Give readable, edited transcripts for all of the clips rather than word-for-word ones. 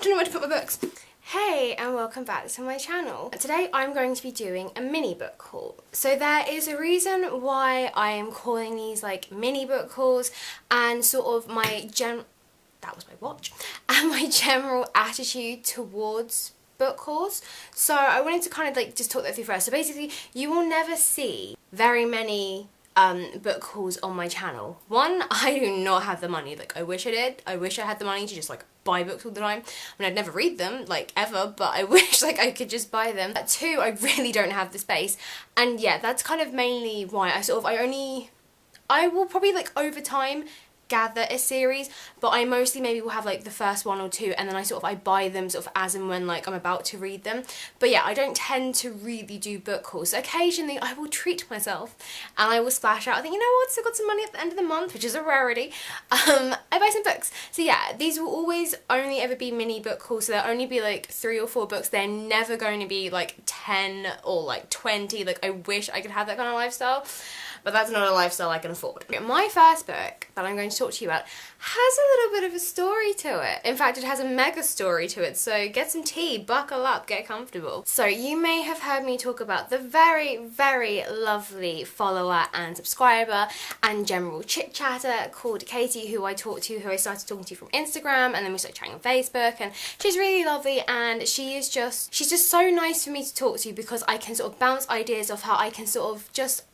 don't know where to put my books. Hey and welcome back to my channel. Today I'm going to be doing a mini book haul. So there is a reason why I am calling these like mini book hauls, and sort of my that was my watch, and my general attitude towards book hauls. So I wanted to kind of like just talk that through first. So basically you will never see very many book hauls on my channel. One, I do not have the money. Like, I wish I did. I wish I had the money to just like buy books all the time. I mean, I'd never read them like ever, but I wish like I could just buy them. Two, I really don't have the space, and yeah, that's kind of mainly why I will probably like over time gather a series, but I mostly maybe will have like the first one or two, and then I buy them sort of as and when like I'm about to read them. But yeah, I don't tend to really do book hauls. So occasionally I will treat myself and I will splash out. I think, you know what, I've got some money at the end of the month, which is a rarity. I buy some books. So yeah, these will always only ever be mini book hauls, so they'll only be like 3 or 4 books. They're never going to be like 10 or like 20. Like, I wish I could have that kind of lifestyle, but that's not a lifestyle I can afford. My first book that I'm going to talk to you about has a little bit of a story to it. In fact, it has a mega story to it, so get some tea, buckle up, get comfortable. So you may have heard me talk about the very, very lovely follower and subscriber and general chit-chatter called Katie, who I started talking to from Instagram, and then we started chatting on Facebook, and she's really lovely, and she's just so nice for me to talk to, because I can sort of bounce ideas off her. I can sort of just,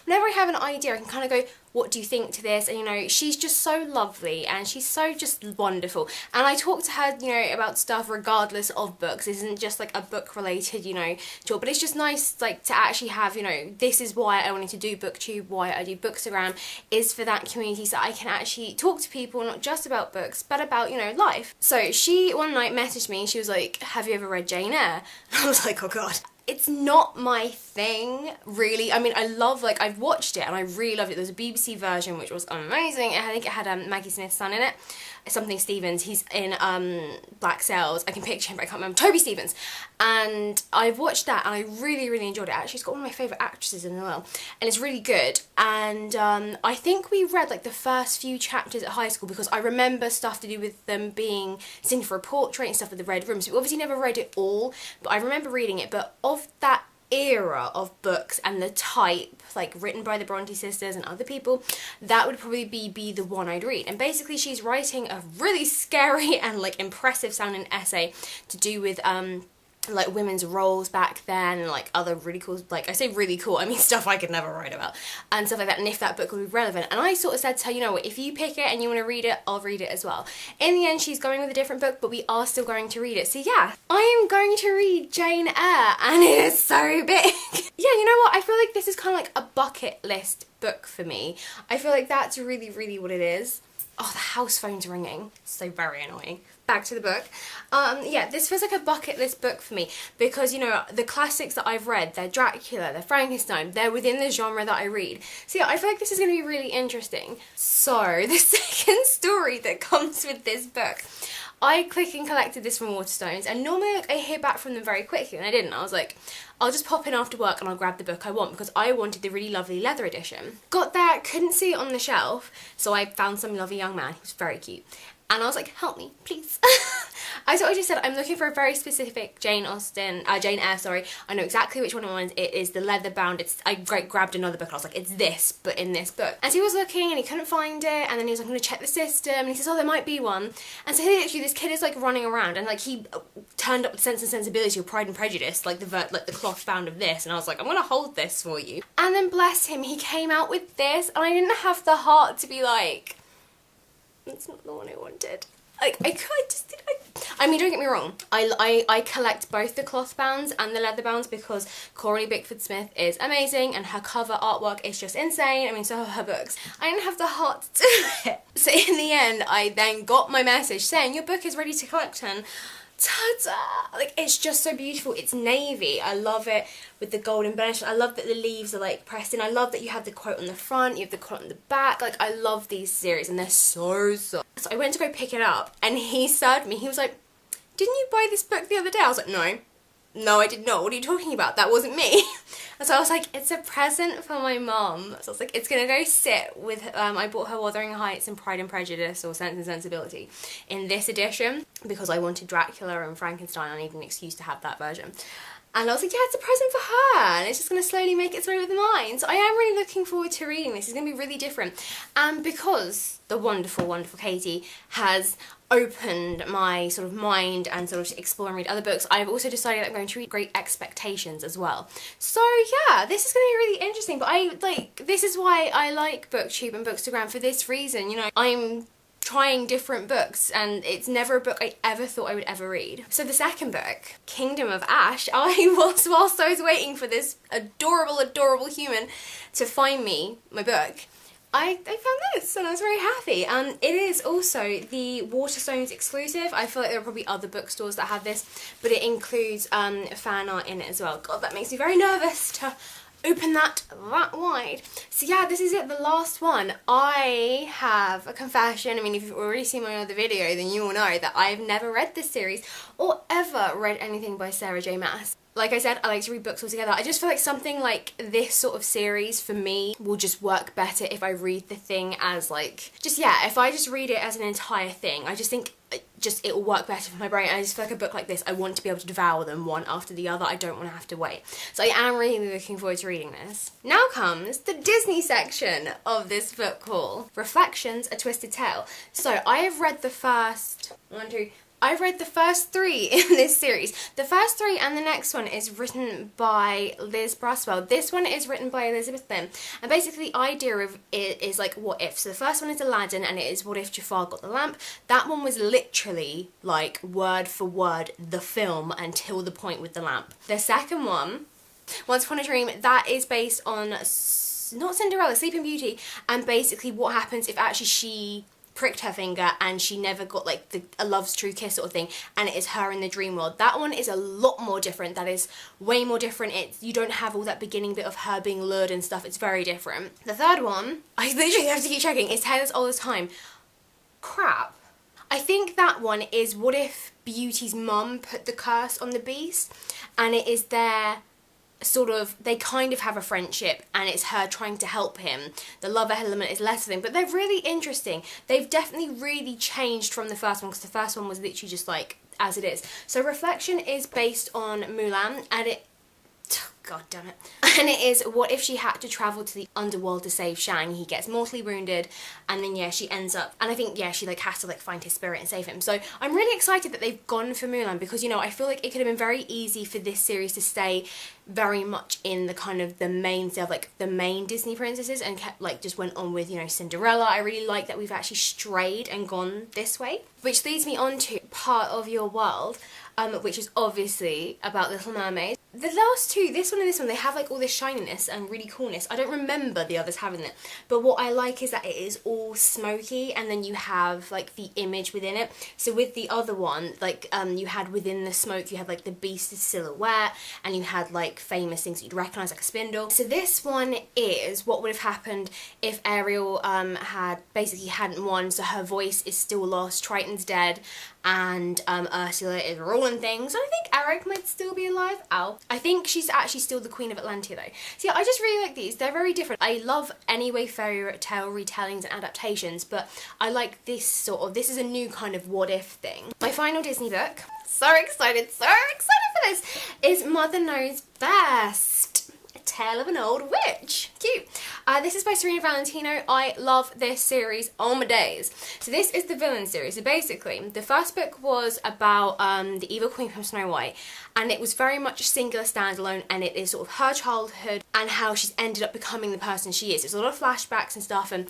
whenever I have an idea, I can kind of go, what do you think to this? And you know, she's just so lovely and she's so just wonderful. And I talk to her, you know, about stuff regardless of books. This isn't just like a book related, you know, talk, but it's just nice like to actually have, you know, this is why I wanted to do BookTube, why I do Bookstagram, is for that community, so I can actually talk to people not just about books, but about, you know, life. So she one night messaged me and she was like, have you ever read Jane Eyre? And I was like, oh god. It's not my thing, really. I mean, I've watched it and I really loved it. There's a BBC version which was amazing. I think it had Maggie Smith's son in it. Something Stevens. He's in Black Sails. I can picture him, but I can't remember. Toby Stevens. And I've watched that and I really, really enjoyed it. Actually, it's got one of my favourite actresses in as well. And it's really good. And I think we read like the first few chapters at high school, because I remember stuff to do with them being seen for a portrait and stuff with the red rooms. We obviously never read it all, but I remember reading it. But of that era of books and the type, like written by the Bronte sisters and other people, that would probably be the one I'd read. And basically she's writing a really scary and like impressive sounding essay to do with like women's roles back then, and like other really cool, like I say really cool, I mean stuff I could never write about and stuff like that, and if that book would be relevant. And I sort of said to her, you know what, if you pick it and you want to read it, I'll read it as well. In the end, she's going with a different book, but we are still going to read it. So yeah, I am going to read Jane Eyre, and it is so big. Yeah, you know what, I feel like this is kind of like a bucket list book for me. I feel like that's really, really what it is. Oh, the house phone's ringing. So very annoying. Back to the book. Yeah, this feels like a bucket list book for me, because, you know, the classics that I've read, they're Dracula, they're Frankenstein, they're within the genre that I read. So yeah, I feel like this is going to be really interesting. So, the second story that comes with this book, I click and collected this from Waterstones, and normally like, I hear back from them very quickly, and I didn't. I was like, I'll just pop in after work and I'll grab the book I want, because I wanted the really lovely leather edition. Got there, couldn't see it on the shelf, so I found some lovely young man. He was very cute. And I was like, help me, please. I just said, I'm looking for a very specific Jane Eyre, sorry. I know exactly which one it was. It is the leather bound. I grabbed another book and I was like, it's this, but in this book. And so he was looking and he couldn't find it, and then he was like, I'm gonna check the system, and he says, oh, there might be one. And so literally this kid is like running around, and like he turned up with Sense and Sensibility or Pride and Prejudice, like the cloth bound of this, and I was like, I'm gonna hold this for you. And then bless him, he came out with this, and I didn't have the heart to be like, that's not the one I wanted. Like, I mean, don't get me wrong, I collect both the cloth bounds and the leather bounds, because Corey Bickford Smith is amazing and her cover artwork is just insane. I mean, so are her books. I didn't have the heart to do it. So in the end, I then got my message saying, your book is ready to collect, and ta-da! Like, it's just so beautiful. It's navy. I love it with the golden embellishment. I love that the leaves are like pressed in. I love that you have the quote on the front, you have the quote on the back. Like, I love these series and they're so soft. So I went to go pick it up and he served me. He was like, didn't you buy this book the other day? I was like, no. no, I did not. What are you talking about? That wasn't me. And so I was like, it's a present for my mum. So I was like, it's gonna go sit with, I bought her Wuthering Heights and Pride and Prejudice, or Sense and Sensibility, in this edition, because I wanted Dracula and Frankenstein. I needed an excuse to have that version. And I was like, yeah, it's a present for her, and it's just going to slowly make its way with mine. So I am really looking forward to reading this. It's going to be really different. And because the wonderful, wonderful Katie has opened my sort of mind and sort of explore and read other books, I've also decided that I'm going to read Great Expectations as well. So yeah, this is going to be really interesting. But this is why I like BookTube and Bookstagram, for this reason. You know, I'm trying different books, and it's never a book I ever thought I would ever read. So the second book, Kingdom of Ash, whilst I was waiting for this adorable, adorable human to find me my book, I found this, and I was very happy. It is also the Waterstones exclusive. I feel like there are probably other bookstores that have this, but it includes fan art in it as well. God, that makes me very nervous to open that wide. So yeah, this is it, the last one. I have a confession. I mean, if you've already seen my other video, then you will know that I've never read this series or ever read anything by Sarah J Maas. Like I said, I like to read books all together. I just feel like something like this sort of series for me will just work better if I read the thing as if I just read it as an entire thing. I just think it will work better for my brain. I just feel like a book like this, I want to be able to devour them one after the other. I don't want to have to wait. So I am really looking forward to reading this. Now comes the Disney section of this book haul. Reflections, A Twisted Tale. So I have read the first I've read the first 3 in this series. The first 3 and the next one is written by Liz Braswell. This one is written by Elizabeth Lim. And basically the idea of it is like what if. So the first one is Aladdin, and it is what if Jafar got the lamp. That one was literally like word for word the film until the point with the lamp. The second one, Once Upon a Dream, that is based on not Cinderella, Sleeping Beauty, and basically what happens if actually she pricked her finger and she never got like a love's true kiss sort of thing, and it is her in the dream world. That one is a lot more different. That is way more different. You don't have all that beginning bit of her being lured and stuff. It's very different. The third one, I literally have to keep checking, is Tales All the Time. Crap. I think that one is what if Beauty's mum put the curse on the beast, and it is their sort of, they kind of have a friendship, and it's her trying to help him. The love element is less of them, but they're really interesting. They've definitely really changed from the first one, because the first one was literally just like as it is. So Reflection is based on Mulan, and it, God damn it. And it is what if she had to travel to the underworld to save Shang. He gets mortally wounded, and then yeah, she ends up, and I think yeah, she like has to like find his spirit and save him. So I'm really excited that they've gone for Mulan, because you know, I feel like it could have been very easy for this series to stay very much in the kind of the mainstay of like the main Disney princesses, and kept like just went on with, you know, Cinderella. I really like that we've actually strayed and gone this way, which leads me on to Part of Your World, which is obviously about Little Mermaid. The last two, this one and this one, they have like all this shininess and really coolness. I don't remember the others having it, but what I like is that it is all smoky, and then you have like the image within it. So with the other one, like you had within the smoke, you had like the beast's silhouette, and you had like famous things that you'd recognise, like a spindle. So this one is what would have happened if Ariel hadn't won, so her voice is still lost, Triton's dead, and Ursula is ruling things. And I think Eric might still be alive. Ow. I think she's actually still the Queen of Atlantia though. So yeah, I just really like these. They're very different. I love anyway fairy tale retellings and adaptations, but I like this sort of, this is a new kind of what if thing. My final Disney book, so excited for this, is Mother Knows Best. A Tale of an Old Witch. Cute. This is by Serena Valentino. I love this series. Oh my days. So this is the villain series. So basically, the first book was about the evil queen from Snow White, and it was very much a singular standalone, and it is sort of her childhood and how she's ended up becoming the person she is. There's a lot of flashbacks and stuff, and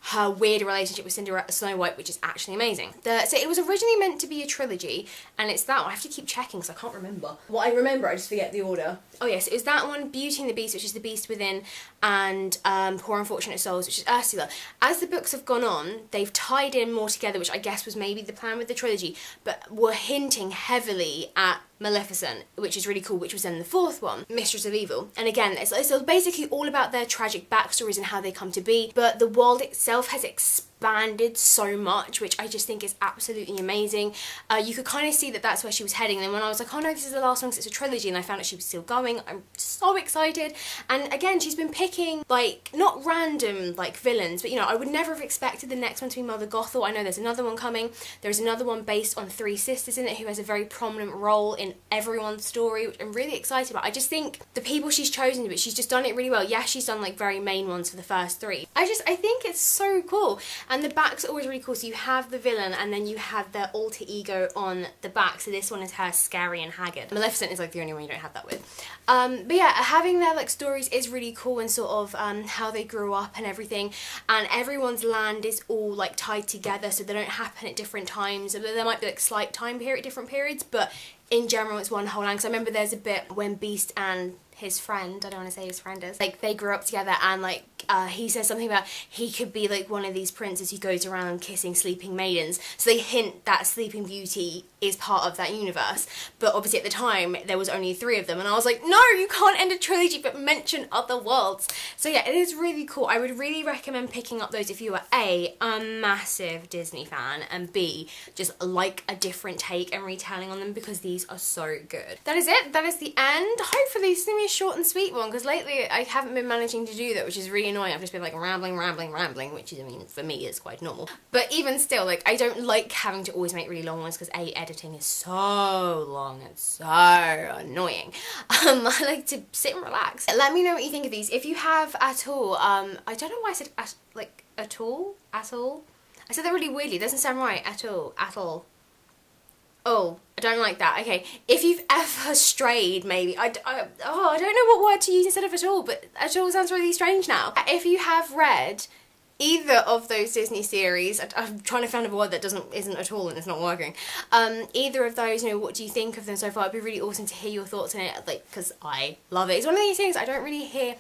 her weird relationship with Snow White, which is actually amazing. So it was originally meant to be a trilogy, and it's that one. I have to keep checking because I can't remember. What I remember, I just forget the order. Oh yes, it was that one, Beauty and the Beast, which is the Beast Within, and Poor Unfortunate Souls, which is Ursula. As the books have gone on, they've tied in more together, which I guess was maybe the plan with the trilogy, but were hinting heavily at Maleficent, which is really cool, which was then the fourth one, Mistress of Evil. And again, it's basically all about their tragic backstories and how they come to be, but the world itself has expanded expanded so much, which I just think is absolutely amazing. You could kind of see that that's where she was heading, and then when I was like, oh no, this is the last one because it's a trilogy, and I found out she was still going, I'm so excited. And again, she's been picking, like, not random, like, villains, but, you know, I would never have expected the next one to be Mother Gothel. I know there's another one coming. There's another one based on 3 sisters in it who has a very prominent role in everyone's story, which I'm really excited about. I just think the people she's chosen, but she's just done it really well. Yeah, she's done, like, very main ones for the first 3. I think it's so cool. And the backs are always really cool. So you have the villain, and then you have their alter ego on the back. So this one is her, Scary and Haggard. Maleficent is, like, the only one you don't have that with. But yeah, having their, like, stories is really cool, and sort of how they grew up and everything. And everyone's land is all, like, tied together, so they don't happen at different times. There might be, like, slight time period, different periods, but in general it's one whole land. Because I remember there's a bit when Beast and his friend, I don't want to say his friend is, like, they grew up together, and, like, he says something about he could be, like, one of these princes who goes around kissing sleeping maidens. So they hint that Sleeping Beauty is part of that universe. But obviously at the time there was only 3 of them, and I was like, no, you can't end a trilogy but mention other worlds. So yeah, it is really cool. I would really recommend picking up those if you are A, a massive Disney fan, and B, just like a different take and retelling on them, because these are so good. That is it. That is the end. Hopefully this is going to be a short and sweet one, because lately I haven't been managing to do that, which is really annoying. I've just been like rambling, which is, I mean, for me is quite normal. But even still, like, I don't like having to always make really long ones, because A, editing is so long and so annoying. I like to sit and relax. Let me know what you think of these. If you have at all, I don't know why I said at all. I said that really weirdly. It doesn't sound right. At all. Oh, I don't like that. Okay, if you've ever strayed, maybe, I don't know what word to use instead of at all, but at all sounds really strange now. If you have read either of those Disney series, I'm trying to find a word that isn't at all and it's not working, either of those, you know, what do you think of them so far? It'd be really awesome to hear your thoughts on it, like, because I love it. It's one of these things I don't really hear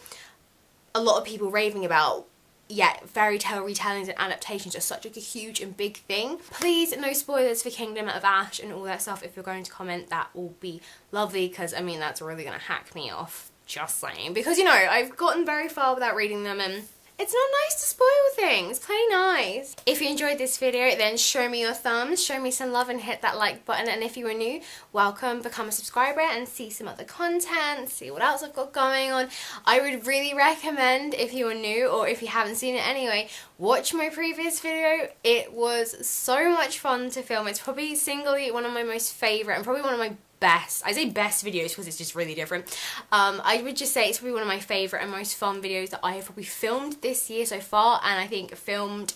a lot of people raving about. Yet fairy tale retellings and adaptations are such like a huge and big thing. Please, no spoilers for Kingdom of Ash and all that stuff. If you're going to comment, that will be lovely, because I mean that's really gonna hack me off, just saying, because, you know, I've gotten very far without reading them, and it's not nice to spoil things. Play nice. If you enjoyed this video, then show me your thumbs, show me some love, and hit that like button. And if you are new, welcome, become a subscriber and see some other content, see what else I've got going on. I would really recommend, if you are new or if you haven't seen it anyway, watch my previous video. It was so much fun to film. It's probably singly one of my most favourite, and probably one of my best, I say best videos because it's just really different. I would just say it's probably one of my favourite and most fun videos that I have probably filmed this year so far, and I think filmed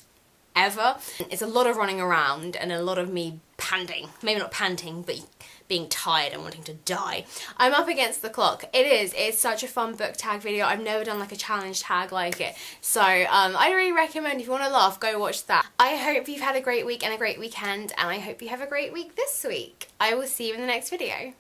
ever. It's a lot of running around and a lot of me panting. Maybe not panting, but being tired and wanting to die. I'm up against the clock. It's such a fun book tag video. I've never done like a challenge tag like it. So I really recommend, if you want to laugh, go watch that. I hope you've had a great week and a great weekend, and I hope you have a great week this week. I will see you in the next video.